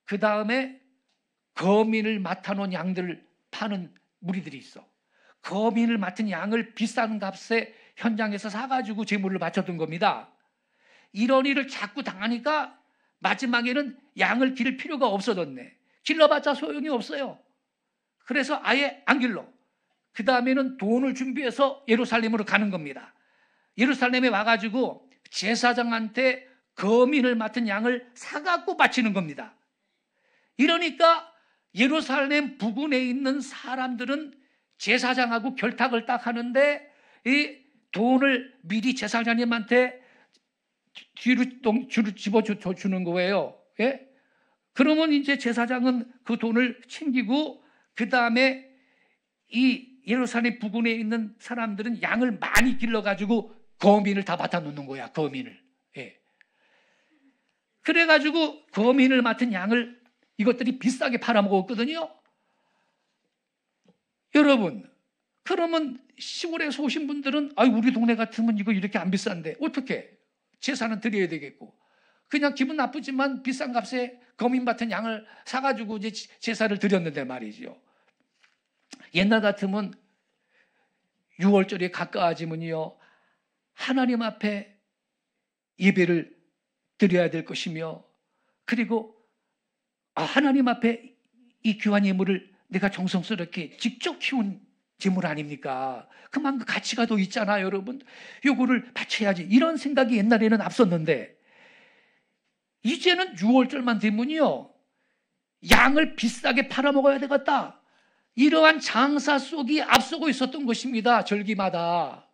Speaker 1: 그 다음에 거민을 맡아놓은 양들을 파는 무리들이 있어. 거민을 맡은 양을 비싼 값에 현장에서 사가지고 제물을 바쳤던 겁니다. 이런 일을 자꾸 당하니까 마지막에는 양을 기를 필요가 없어졌네. 길러봤자 소용이 없어요. 그래서 아예 안 길러. 그 다음에는 돈을 준비해서 예루살렘으로 가는 겁니다. 예루살렘에 와가지고 제사장한테 거민을 맡은 양을 사갖고 바치는 겁니다. 이러니까 예루살렘 부근에 있는 사람들은 제사장하고 결탁을 딱 하는데 이 돈을 미리 제사장님한테 뒤로 집어주는 거예요. 예? 그러면 이제 제사장은 그 돈을 챙기고 그 다음에 이 예루살렘 부근에 있는 사람들은 양을 많이 길러가지고 거민을 다 맡아 놓는 거야. 거민을. 예. 그래가지고 거민을 맡은 양을 이것들이 비싸게 팔아먹었거든요. 여러분, 그러면 시골에서 오신 분들은 우리 동네 같으면 이거 이렇게 안 비싼데 어떻게 제사는 드려야 되겠고 그냥 기분 나쁘지만 비싼 값에 거민 같은 양을 사가지고 이제 제사를 드렸는데 말이죠. 옛날 같으면 6월절이 가까워지면요 하나님 앞에 예배를 드려야 될 것이며 그리고 하나님 앞에 이 귀한 예물을 내가 정성스럽게 직접 키운 재물 아닙니까? 그만큼 가치가 더 있잖아요, 여러분. 요거를 바쳐야지. 이런 생각이 옛날에는 앞섰는데 이제는 6월절만 되면요 양을 비싸게 팔아먹어야 되겠다. 이러한 장사 속이 앞서고 있었던 것입니다. 절기마다.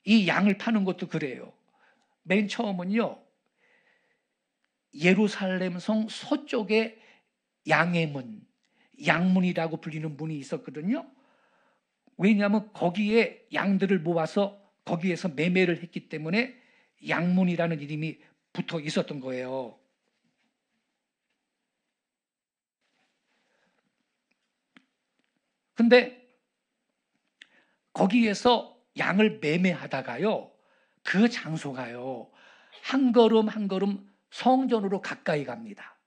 Speaker 1: 이 양을 파는 것도 그래요. 맨 처음은요 예루살렘 성 서쪽에 양의 문, 양문이라고 불리는 문이 있었거든요. 왜냐하면 거기에 양들을 모아서 거기에서 매매를 했기 때문에 양문이라는 이름이 붙어 있었던 거예요. 근데 거기에서 양을 매매하다가요 그 장소가요 한 걸음 한 걸음 성전으로 가까이 갑니다.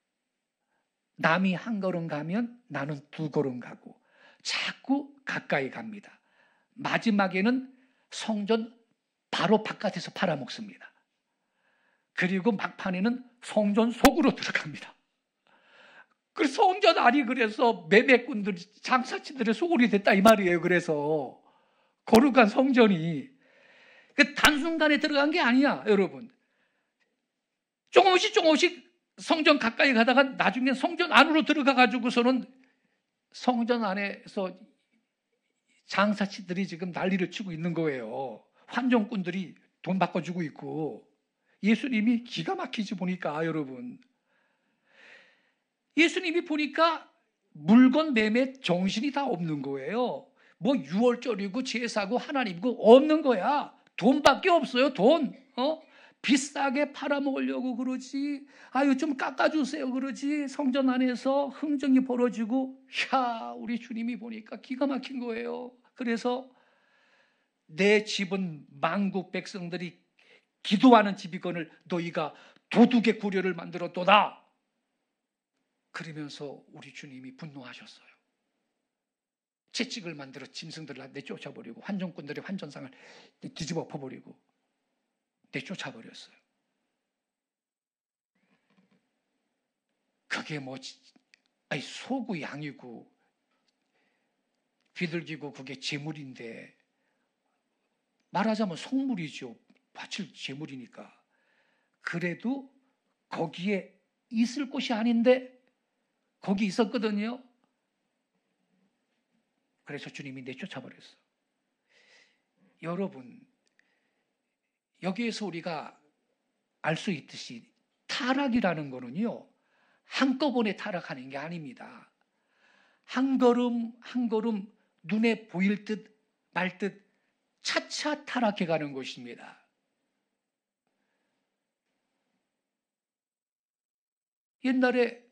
Speaker 1: 남이 한 걸음 가면 나는 두 걸음 가고 자꾸 가까이 갑니다. 마지막에는 성전 바로 바깥에서 팔아먹습니다. 그리고 막판에는 성전 속으로 들어갑니다. 그래서 성전 안이 그래서 매매꾼들, 장사치들의 소굴이 됐다 이 말이에요. 그래서 거룩한 성전이 단순간에 들어간 게 아니야, 여러분. 조금씩 성전 가까이 가다가 나중에 성전 안으로 들어가 가지고서는 성전 안에서 장사치들이 지금 난리를 치고 있는 거예요. 환정꾼들이 돈 바꿔주고 있고 예수님이 기가 막히지 보니까 여러분. 예수님이 보니까 물건 매매 정신이 다 없는 거예요. 뭐 6월절이고 제사고 하나님이고 없는 거야. 돈밖에 없어요. 돈. 비싸게 팔아먹으려고 그러지. 좀 깎아주세요 그러지. 성전 안에서 흥정이 벌어지고 우리 주님이 보니까 기가 막힌 거예요. 그래서 내 집은 만국 백성들이 기도하는 집이거늘 너희가 도둑의 구려를 만들었도다. 그러면서 우리 주님이 분노하셨어요. 채찍을 만들어 짐승들을 내쫓아버리고 환전꾼들의 환전상을 뒤집어 엎어버리고 내쫓아버렸어요. 그게 소고 양이고 비둘기고 그게 재물인데 말하자면 속물이죠. 바칠 재물이니까. 그래도 거기에 있을 곳이 아닌데 거기 있었거든요. 그래서 주님이 내쫓아버렸어. 여러분, 여기에서 우리가 알 수 있듯이 타락이라는 거는요 한꺼번에 타락하는 게 아닙니다. 한 걸음 한 걸음 눈에 보일 듯 말 듯 차차 타락해가는 것입니다. 옛날에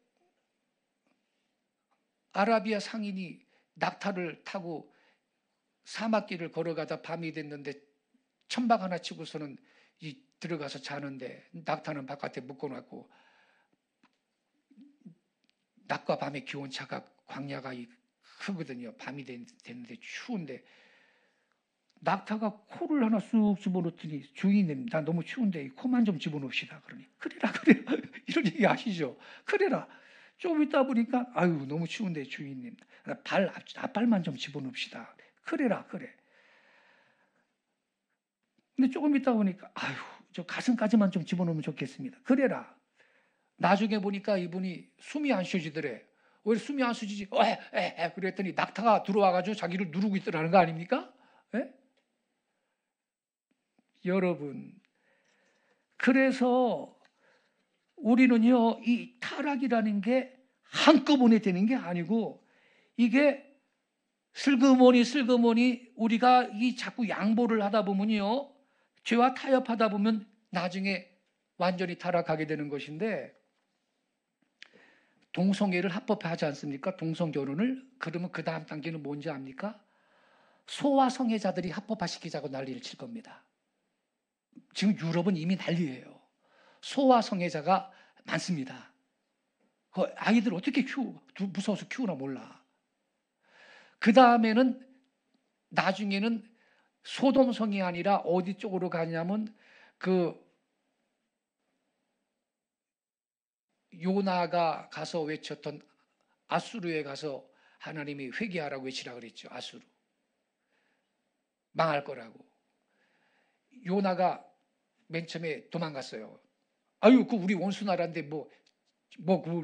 Speaker 1: 아라비아 상인이 낙타를 타고 사막길을 걸어가다 밤이 됐는데 천막 하나 치고서는 들어가서 자는데 낙타는 바깥에 묶어놨고 낮과 밤의 기온차가 광야가 크거든요. 밤이 됐는데 추운데 낙타가 코를 하나 쑥 집어넣더니 주인님 나 너무 추운데 이 코만 좀 집어넣읍시다. 그러니 그래라 이런 얘기 아시죠? 그래라 조금 있다 보니까 아유 너무 추운데 주인님 앞발만 좀 집어넣읍시다. 그래라 그래. 근데 조금 있다 보니까 아유 저 가슴까지만 좀 집어넣으면 좋겠습니다. 그래라. 나중에 보니까 이분이 숨이 안 쉬어지더래. 왜 숨이 안 쉬어지지? 그랬더니 낙타가 들어와가지고 자기를 누르고 있더라는 거 아닙니까? 에? 여러분, 그래서 우리는요, 이 타락이라는 게 한꺼번에 되는 게 아니고 이게 슬그머니 우리가 이 자꾸 양보를 하다 보면요, 죄와 타협하다 보면 나중에 완전히 타락하게 되는 것인데, 동성애를 합법화하지 않습니까? 동성결혼을. 그러면 그 다음 단계는 뭔지 압니까? 소아 성애자들이 합법화시키자고 난리를 칠 겁니다. 지금 유럽은 이미 난리예요. 소아 성애자가 많습니다. 그 아이들 어떻게 무서워서 키우나 몰라. 그 다음에는 나중에는 소돔성이 아니라 어디 쪽으로 가냐면 그 요나가 가서 외쳤던 아수르에 가서 하나님이 회개하라고 외치라 그랬죠. 아수르. 망할 거라고. 요나가 맨 처음에 도망갔어요. 아유, 그 우리 원수 나라인데 그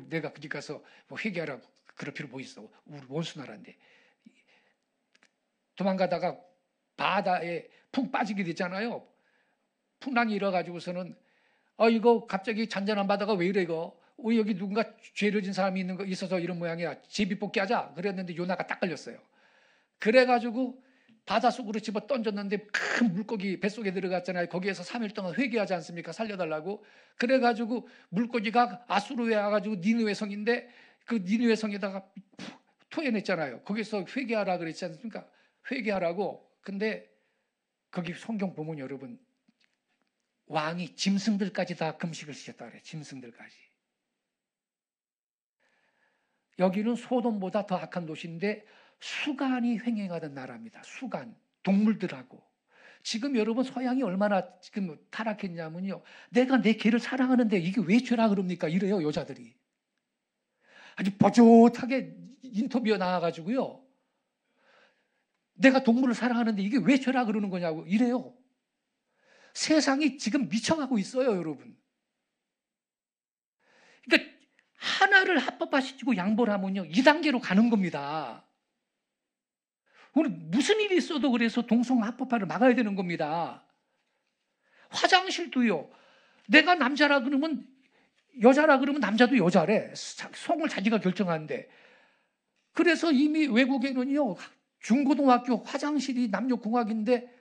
Speaker 1: 내가 그리 가서 회개하라고 그럴 필요 뭐 있어. 우리 원수 나라인데. 도망가다가 바다에 푹 빠지게 됐잖아요. 풍랑이 일어가지고서는 이거 갑자기 잔잔한 바다가 왜 이래 이거. 우리 여기 누군가 죄를 진 사람이 있어서 이런 모양이야. 제비뽑기 하자. 그랬는데 요나가 딱 걸렸어요. 그래가지고 바닷속으로 집어 던졌는데 큰 물고기 뱃속에 들어갔잖아요. 거기에서 3일 동안 회개하지 않습니까? 살려달라고. 그래가지고 물고기가 아수르에 와가지고 니느웨 성인데 그 니느웨 성에다가 토해냈잖아요. 거기서 회개하라 그랬지 않습니까? 회개하라고. 근데 거기 성경 보면 여러분 왕이 짐승들까지 다 금식을 시켰다 그래요. 짐승들까지. 여기는 소돔보다 더 악한 도시인데 수간이 횡행하던 나라입니다. 수간, 동물들하고. 지금 여러분 서양이 얼마나 지금 타락했냐면요. 내가 내 개를 사랑하는데 이게 왜 죄라 그럽니까? 이래요, 여자들이. 아주 버젓하게 인터뷰에 나와가지고요. 내가 동물을 사랑하는데 이게 왜 죄라 그러는 거냐고 이래요. 세상이 지금 미쳐가고 있어요, 여러분. 그러니까 하나를 합법화시키고 양보를 하면요, 2단계로 가는 겁니다. 오늘 무슨 일이 있어도 그래서 동성 합법화를 막아야 되는 겁니다. 화장실도요. 내가 남자라 그러면 여자라 그러면 남자도 여자래. 성을 자기가 결정하는데. 그래서 이미 외국에는요, 중고등학교 화장실이 남녀공학인데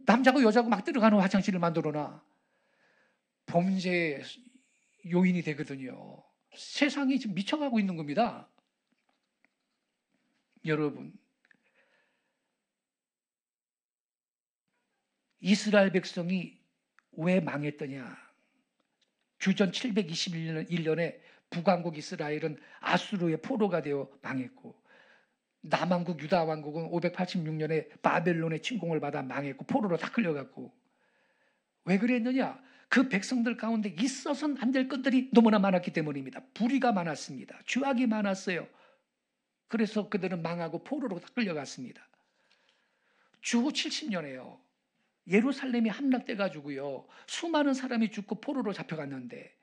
Speaker 1: 남자고 여자고 막 들어가는 화장실을 만들어놔. 범죄 요인이 되거든요. 세상이 지금 미쳐가고 있는 겁니다. 여러분, 이스라엘 백성이 왜 망했더냐? 주전 721년에 북왕국 이스라엘은 아수르의 포로가 되어 망했고, 남왕국 유다 왕국은 586년에 바벨론의 침공을 받아 망했고 포로로 다 끌려갔고. 왜 그랬느냐? 그 백성들 가운데 있어서는 안 될 것들이 너무나 많았기 때문입니다. 불의가 많았습니다. 죄악이 많았어요. 그래서 그들은 망하고 포로로 다 끌려갔습니다. 주후 70년에요. 예루살렘이 함락돼가지고요. 수많은 사람이 죽고 포로로 잡혀갔는데,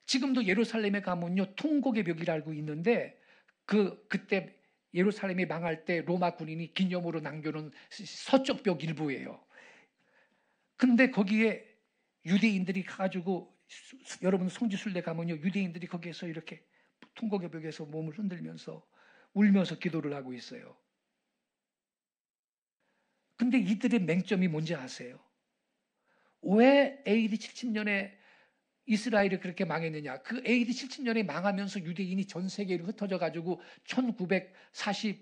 Speaker 1: 지금도 예루살렘에 가면요, 통곡의 벽이라고 있는데, 그때 예루살렘이 망할 때 로마 군인이 기념으로 남겨놓은 서쪽 벽 일부예요. 근데 거기에 유대인들이 가가지고, 여러분 성지순례 가면요, 유대인들이 거기에서 이렇게 통곡의 벽에서 몸을 흔들면서 울면서 기도를 하고 있어요. 근데 이들의 맹점이 뭔지 아세요? 왜 AD 70년에 이스라엘이 그렇게 망했느냐? 그 AD 70년에 망하면서 유대인이 전 세계로 흩어져 가지고 1948년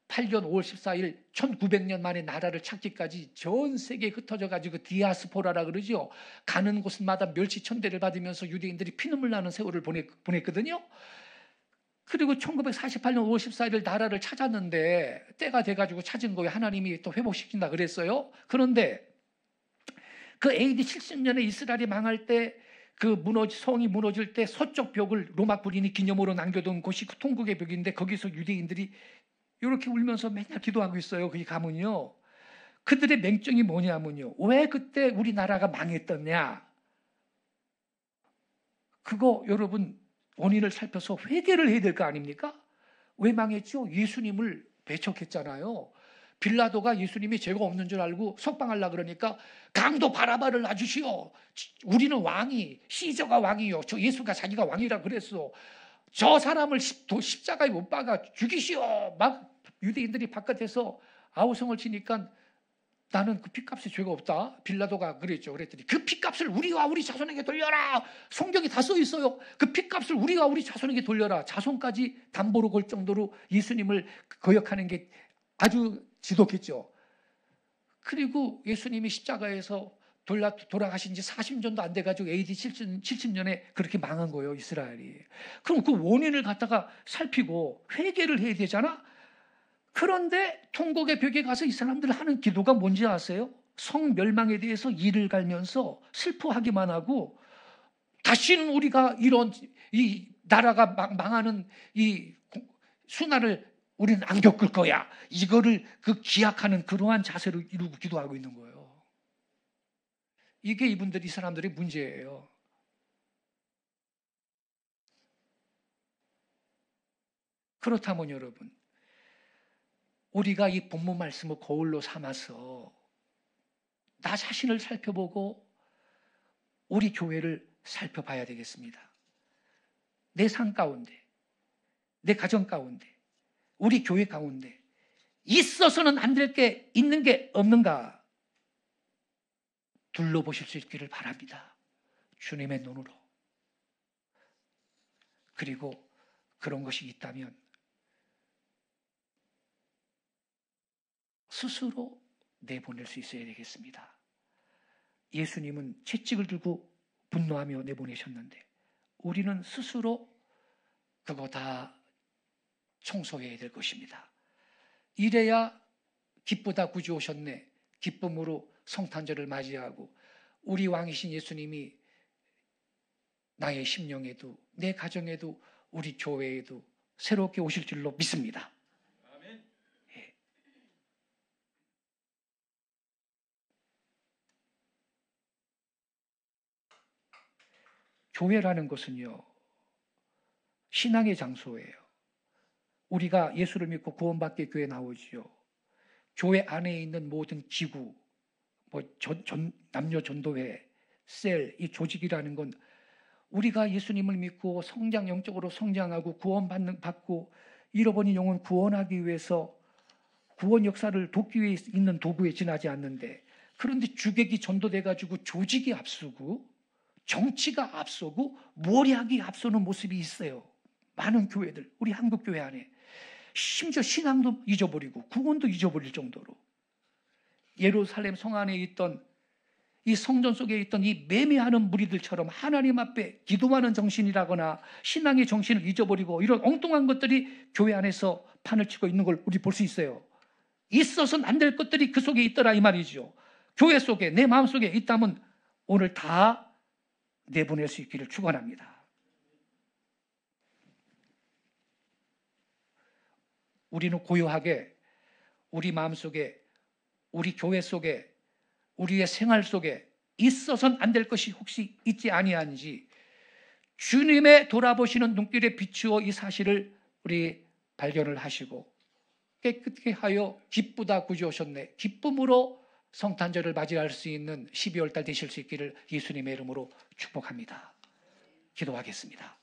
Speaker 1: 5월 14일 1900년 만에 나라를 찾기까지 전 세계에 흩어져 가지고 디아스포라라 그러죠. 가는 곳마다 멸시천대를 받으면서 유대인들이 피눈물 나는 세월을 보냈거든요. 그리고 1948년 5월 14일 나라를 찾았는데 때가 돼가지고 찾은 거에 하나님이 또 회복시킨다 그랬어요. 그런데 그 AD 70년에 이스라엘이 망할 때 성이 무너질 때 서쪽 벽을 로마 군인이 기념으로 남겨둔 곳이 그 통곡의 벽인데 거기서 유대인들이 이렇게 울면서 맨날 기도하고 있어요. 거기 가면요. 그들의 맹점이 뭐냐면요. 왜 그때 우리나라가 망했더냐. 그거 여러분 원인을 살펴서 회개를 해야 될 거 아닙니까? 왜 망했죠? 예수님을 배척했잖아요. 빌라도가 예수님이 죄가 없는 줄 알고 석방하려고 그러니까 강도 바라바를 놔주시오. 우리는 왕이 시저가 왕이요. 저 예수가 자기가 왕이라 그랬어. 저 사람을 십자가에 못 박아 죽이시오. 막 유대인들이 바깥에서 아우성을 치니까 나는 그 핏값에 죄가 없다. 빌라도가 그랬죠. 그랬더니 그 핏값을 우리와 우리 자손에게 돌려라. 성경에 다 써 있어요. 그 핏값을 우리와 우리 자손에게 돌려라. 자손까지 담보로 걸 정도로 예수님을 거역하는 게 아주 지독했죠. 그리고 예수님이 십자가에서 돌아가신 지 40년도 안 돼가지고 AD 70년에 그렇게 망한 거예요, 이스라엘이. 그럼 그 원인을 갖다가 살피고 회개를 해야 되잖아? 그런데 통곡의 벽에 가서 이 사람들 하는 기도가 뭔지 아세요? 성 멸망에 대해서 이를 갈면서 슬퍼하기만 하고 다시는 우리가 이런 이 나라가 망하는 이 순환을 우리는 안 겪을 거야. 이거를 기약하는 그러한 자세로 이루고 기도하고 있는 거예요. 이게 이 사람들의 문제예요. 그렇다면 여러분, 우리가 이 본문 말씀을 거울로 삼아서 나 자신을 살펴보고 우리 교회를 살펴봐야 되겠습니다. 내 삶 가운데, 내 가정 가운데, 우리 교회 가운데 있어서는 안 될 게 있는 게 없는가 둘러보실 수 있기를 바랍니다. 주님의 눈으로. 그리고 그런 것이 있다면 스스로 내보낼 수 있어야 되겠습니다. 예수님은 채찍을 들고 분노하며 내보내셨는데 우리는 스스로 그거 다 청소해야 될 것입니다. 이래야 기쁘다 구주 오셨네. 기쁨으로 성탄절을 맞이하고 우리 왕이신 예수님이 나의 심령에도 내 가정에도 우리 교회에도 새롭게 오실 줄로 믿습니다. 아멘. 예. 교회라는 것은요, 신앙의 장소예요. 우리가 예수를 믿고 구원받게 교회 나오지요. 교회 안에 있는 모든 기구, 남녀 전도회, 셀, 이 조직이라는 건 우리가 예수님을 믿고 영적으로 성장하고 받고 잃어버린 영혼 구원하기 위해서 구원 역사를 돕기 위해 있는 도구에 지나지 않는데, 그런데 주객이 전도돼가지고 조직이 앞서고 정치가 앞서고 모략이 앞서는 모습이 있어요. 많은 교회들, 우리 한국 교회 안에. 심지어 신앙도 잊어버리고 구원도 잊어버릴 정도로 예루살렘 성 안에 있던 이 성전 속에 있던 이 매매하는 무리들처럼 하나님 앞에 기도하는 정신이라거나 신앙의 정신을 잊어버리고 이런 엉뚱한 것들이 교회 안에서 판을 치고 있는 걸 우리 볼 수 있어요. 있어서는 안 될 것들이 그 속에 있더라 이 말이죠. 교회 속에 내 마음속에 있다면 오늘 다 내보낼 수 있기를 축원합니다. 우리는 고요하게 우리 마음속에 우리 교회 속에 우리의 생활 속에 있어서는 안 될 것이 혹시 있지 아니한지 주님의 돌아보시는 눈길에 비추어 이 사실을 우리 발견을 하시고 깨끗게 하여 기쁘다 구주 오셨네. 기쁨으로 성탄절을 맞이할 수 있는 12월 달 되실 수 있기를 예수님의 이름으로 축복합니다. 기도하겠습니다.